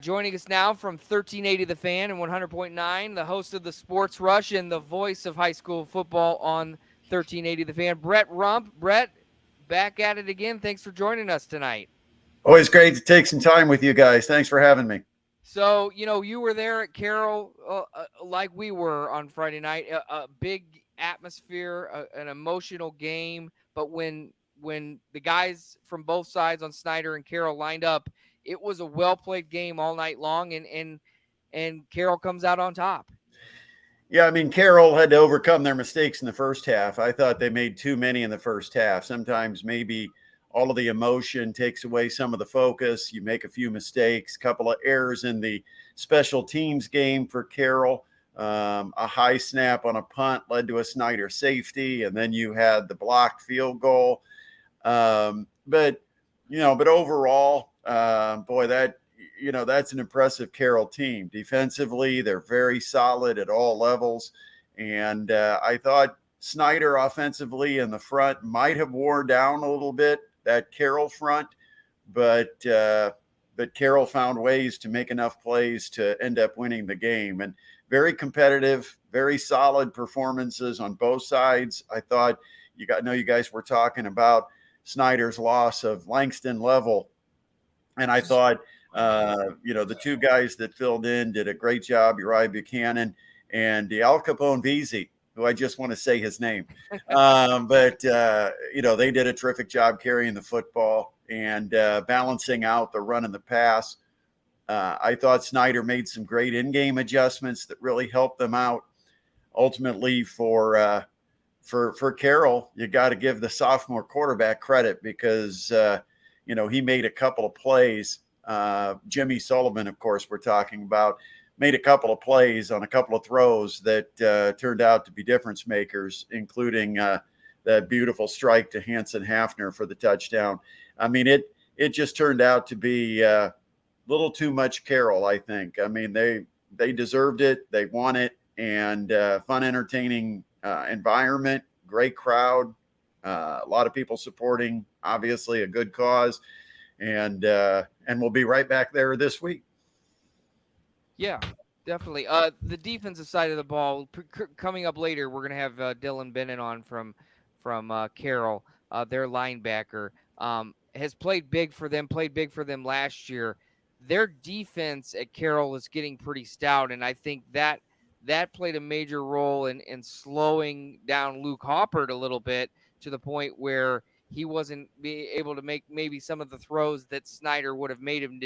Joining us now from 1380 The Fan and 100.9, the host of the Sports Rush and the voice of high school football on 1380 The Fan, Brett Rump. Brett, back at it again. Thanks for joining us tonight. Always great to take some time with you guys. Thanks for having me. So, you were there at Carroll like we were on Friday night. A big atmosphere, an emotional game. But when the guys from both sides on Snyder and Carroll lined up, it was a well played game all night long, and Carroll comes out on top. Yeah, I mean, Carroll had to overcome their mistakes in the first half. I thought they made too many in the first half. Sometimes maybe all of the emotion takes away some of the focus. You make a few mistakes, a couple of errors in the special teams game for Carroll. A high snap on a punt led to a Snyder safety, and then you had the blocked field goal. But overall, boy, that's an impressive Carroll team. Defensively, they're very solid at all levels. And I thought Snyder offensively in the front might have wore down a little bit, that Carroll front, but Carroll found ways to make enough plays to end up winning the game. And very competitive, very solid performances on both sides. I thought I know you guys were talking about Snyder's loss of Langston Level, and I thought the two guys that filled in did a great job, Uriah Buchanan and Al Capone Veazey, who I just want to say his name. But they did a terrific job carrying the football and balancing out the run and the pass. I thought Snyder made some great in-game adjustments that really helped them out. Ultimately, for Carroll, you got to give the sophomore quarterback credit because he made a couple of plays. Jimmy Sullivan, of course, we're talking about, made a couple of plays on a couple of throws that turned out to be difference makers, including that beautiful strike to Hanson Hafner for the touchdown. I mean, it just turned out to be a little too much Carroll, I think. I mean, they deserved it. They won it. And fun, entertaining environment, great crowd, a lot of people supporting, obviously a good cause. And we'll be right back there this week. Yeah, definitely. The defensive side of the ball coming up later. We're gonna have Dylan Bennett on from Carroll, their linebacker. Has played big for them. Played big for them last year. Their defense at Carroll is getting pretty stout, and I think that played a major role in slowing down Luke Hoppert a little bit to the point where he wasn't be able to make maybe some of the throws that Snyder would have made him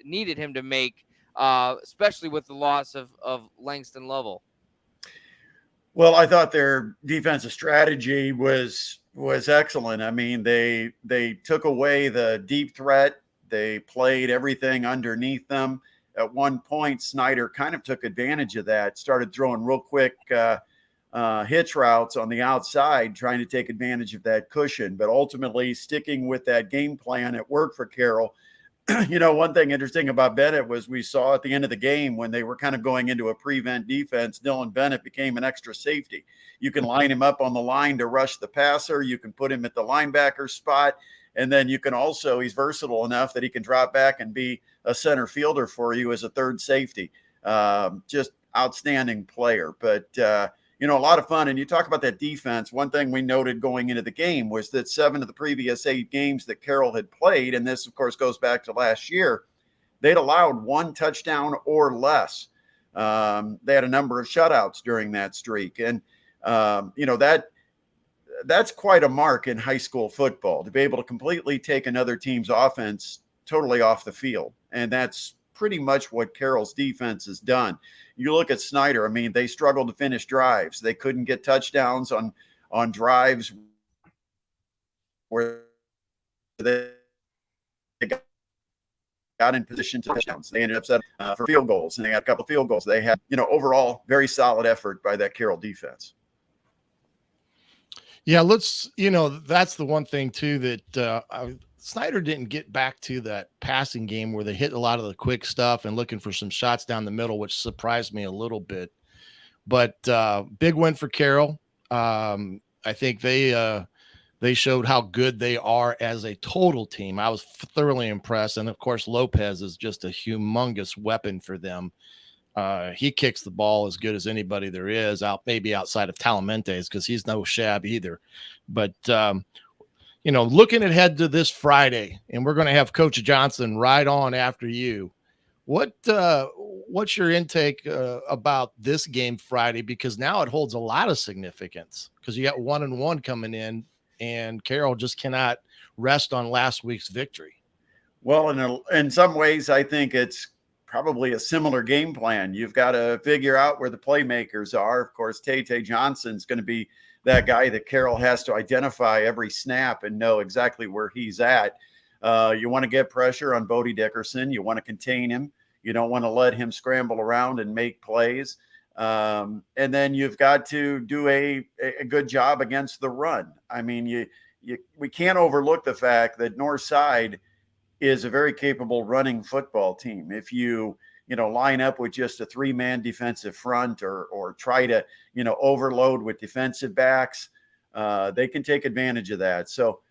needed him to make, especially with the loss of Langston Lovell. Well, I thought their defensive strategy was excellent. I mean, they took away the deep threat. They played everything underneath them. At one point, Snyder kind of took advantage of that, started throwing real quick hitch routes on the outside, trying to take advantage of that cushion. But ultimately, sticking with that game plan, it worked for Carroll. One thing interesting about Bennett was we saw at the end of the game when they were kind of going into a prevent defense, Dylan Bennett became an extra safety. You can line him up on the line to rush the passer. You can put him at the linebacker spot. And then you can also, he's versatile enough that he can drop back and be a center fielder for you as a third safety. Just outstanding player. But, a lot of fun. And you talk about that defense. One thing we noted going into the game was that 7 of the previous 8 games that Carroll had played, and this, of course, goes back to last year, they'd allowed 1 touchdown or less. They had a number of shutouts during that streak. And, that's quite a mark in high school football, to be able to completely take another team's offense totally off the field. And that's pretty much what Carroll's defense has done. You look at Snyder, I mean, they struggled to finish drives. They couldn't get touchdowns on drives where they got in position to touchdowns. They ended up setting for field goals, and they had a couple of field goals. They had, overall, very solid effort by that Carroll defense. Yeah, that's the one thing too that Snyder didn't get back to that passing game where they hit a lot of the quick stuff and looking for some shots down the middle, which surprised me a little bit. But big win for Carroll. I think they They showed how good they are as a total team. I was thoroughly impressed. And of course, Lopez is just a humongous weapon for them. He kicks the ball as good as anybody there is, out maybe outside of Talamentes, because he's no shab either. But looking ahead to this Friday, and we're going to have Coach Johnson right on after you. What's your intake about this game Friday? Because now it holds a lot of significance because you got 1-1 coming in, and Carroll just cannot rest on last week's victory. Well, in some ways, I think it's probably a similar game plan. You've got to figure out where the playmakers are. Of course, Tay Johnson's going to be that guy that Carroll has to identify every snap and know exactly where he's at. You want to get pressure on Bodie Dickerson. You want to contain him. You don't want to let him scramble around and make plays. And then you've got to do a good job against the run. I mean, we can't overlook the fact that Northside is a very capable running football team. If you line up with just a 3-man defensive front or try to, overload with defensive backs, they can take advantage of that. So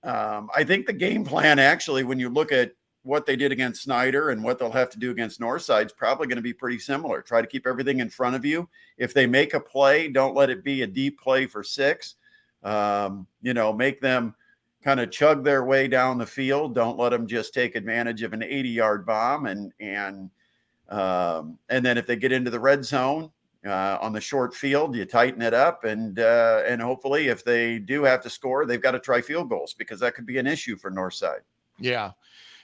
I think the game plan, actually, when you look at what they did against Snyder and what they'll have to do against Northside, is probably going to be pretty similar. Try to keep everything in front of you. If they make a play, don't let it be a deep play for 6. Make them kind of chug their way down the field. Don't let them just take advantage of an 80-yard bomb. And then if they get into the red zone on the short field, you tighten it up. And hopefully if they do have to score, they've got to try field goals, because that could be an issue for Northside. Yeah.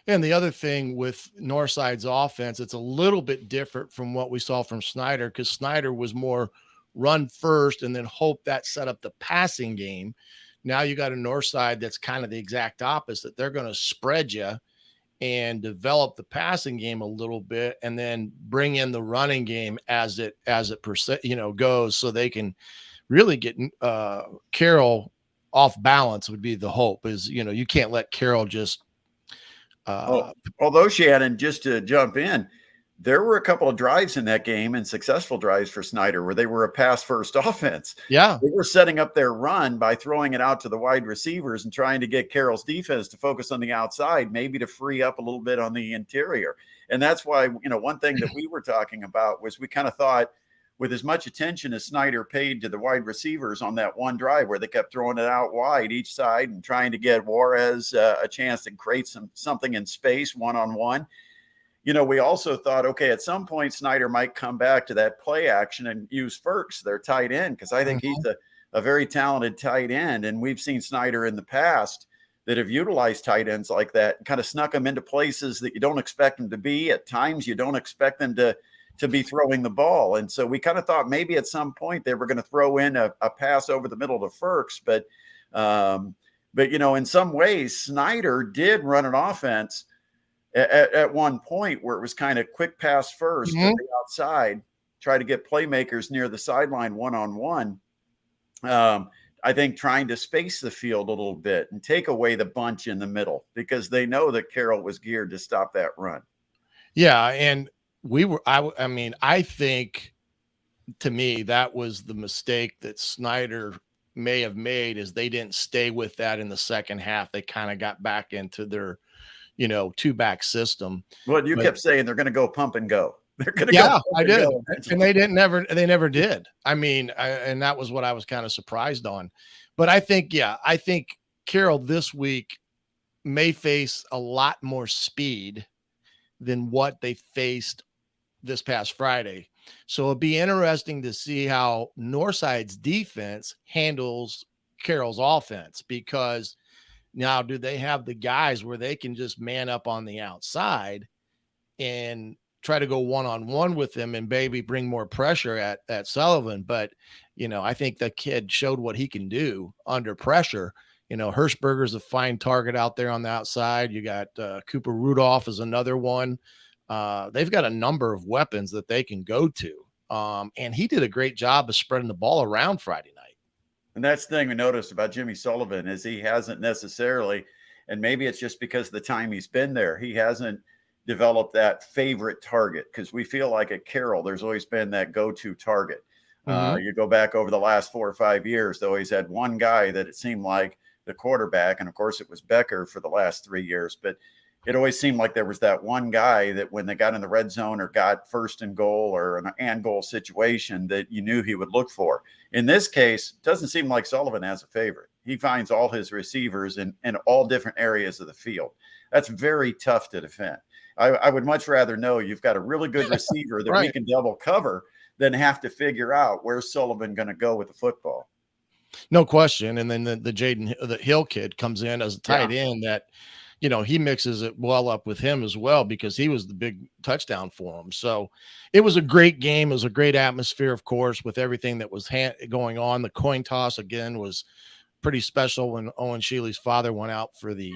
And the other thing with Northside's offense, it's a little bit different from what we saw from Snyder, because Snyder was more run first and then hope that set up the passing game. Now you got a Northside that's kind of the exact opposite. They're going to spread you and develop the passing game a little bit, and then bring in the running game as it goes, so they can really get Carroll off balance. Would be the hope. Is you can't let Carroll just. Although, Shannon, just to jump in, there were a couple of drives in that game, and successful drives for Snyder, where they were a pass-first offense. Yeah. They were setting up their run by throwing it out to the wide receivers and trying to get Carroll's defense to focus on the outside, maybe to free up a little bit on the interior. And that's why, one thing that we were talking about was we kind of thought, with as much attention as Snyder paid to the wide receivers on that one drive where they kept throwing it out wide each side and trying to get Juarez a chance to create something in space one-on-one, we also thought, okay, at some point Snyder might come back to that play action and use Ferks, their tight end, because I think he's a very talented tight end. And we've seen Snyder in the past that have utilized tight ends like that and kind of snuck them into places that you don't expect them to be. At times you don't expect them to be throwing the ball. And so we kind of thought maybe at some point they were going to throw in a pass over the middle to Ferks. But in some ways, Snyder did run an offense at one point where it was kind of quick pass first to the outside, try to get playmakers near the sideline one-on-one. I think trying to space the field a little bit and take away the bunch in the middle, because they know that Carroll was geared to stop that run. Yeah. And I think, to me, that was the mistake that Snyder may have made, is they didn't stay with that in the second half. They kind of got back into their, 2-back system. Well, you kept saying they're going to go pump and go. They're going to go. I did. And they never did. And that was what I was kind of surprised on. But I think Carroll this week may face a lot more speed than what they faced this past Friday. So it'll be interesting to see how Northside's defense handles Carroll's offense, because now do they have the guys where they can just man up on the outside and try to go one-on-one with them and maybe bring more pressure at Sullivan. But, I think the kid showed what he can do under pressure. Hirschberger's a fine target out there on the outside. You got Cooper Rudolph is another one. They've got a number of weapons that they can go to. And he did a great job of spreading the ball around Friday night. And that's the thing we noticed about Jimmy Sullivan, is he hasn't necessarily, and maybe it's just because of the time he's been there, he hasn't developed that favorite target, because we feel like at Carroll, there's always been that go-to target. You go back over the last 4 or 5 years, they always had one guy that it seemed like the quarterback. And of course, it was Becker for the last 3 years. But it always seemed like there was that one guy that when they got in the red zone or got first and goal or an and goal situation that you knew he would look for. In this case, it doesn't seem like Sullivan has a favorite. He finds all his receivers in all different areas of the field. That's very tough to defend. I would much rather know you've got a really good receiver that we can double cover than have to figure out where's Sullivan going to go with the football. No question. And then the Hill kid comes in as a tight end that, you know, he mixes it well up with him as well because he was the big touchdown for him. So it was a great game. It was a great atmosphere, of course, with everything that was going on. The coin toss, again, was pretty special when Owen Shealy's father went out for the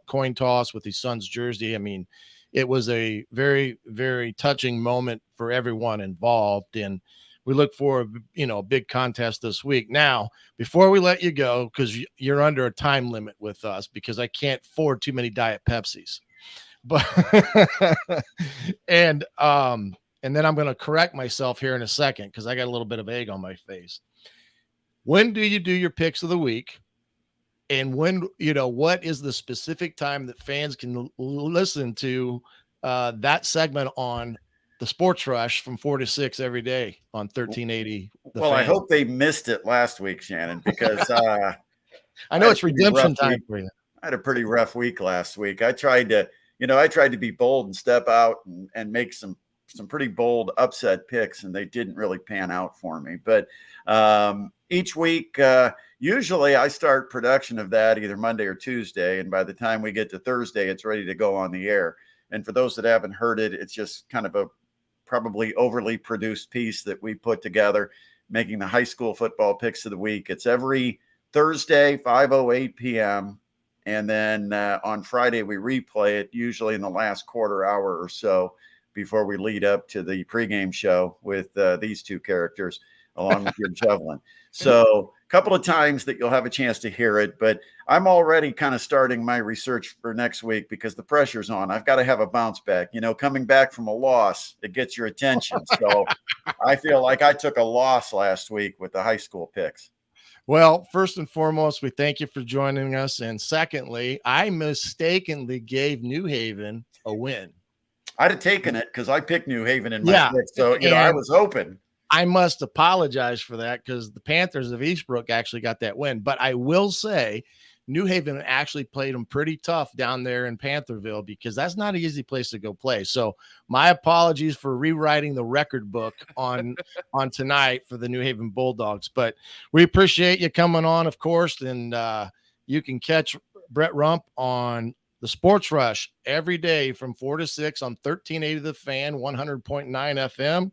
coin toss with his son's jersey. I mean, it was a very, very touching moment for everyone involved. And we look for, you know, a big contest this week. Now, before we let you go, because you're under a time limit with us, because I can't afford too many Diet Pepsis. But and then I'm going to correct myself here in a second because I got a little bit of egg on my face. When do you do your picks of the week? And when, you know, what is the specific time that fans can listen to that segment on the Sports Rush from 4 to 6 every day on 1380? Well, Fan. I hope they missed it last week, Shannon, because I know it's redemption time for you. I had a pretty rough week last week. I tried to be bold and step out and make some pretty bold upset picks, and they didn't really pan out for me. But each week, usually I start production of that either Monday or Tuesday. And by the time we get to Thursday, it's ready to go on the air. And for those that haven't heard it, it's just kind of a probably overly produced piece that we put together, making the high school football picks of the week. It's every Thursday, 5:08 p.m. And then on Friday, we replay it usually in the last quarter hour or so before we lead up to the pregame show with these two characters along with your Javelin. So a couple of times that you'll have a chance to hear it, but I'm already kind of starting my research for next week because the pressure's on. I've got to have a bounce back. You know, coming back from a loss, it gets your attention. So I feel like I took a loss last week with the high school picks. Well, first and foremost, we thank you for joining us. And secondly, I mistakenly gave New Haven a win. I'd have taken it because I picked New Haven in my pick. So, you know, I was hoping. I must apologize for that because the Panthers of Eastbrook actually got that win. But I will say New Haven actually played them pretty tough down there in Pantherville because that's not an easy place to go play. So my apologies for rewriting the record book on tonight for the New Haven Bulldogs. But we appreciate you coming on, of course. And you can catch Brett Rump on the Sports Rush every day from 4 to 6 on 1380 The Fan, 100.9 FM.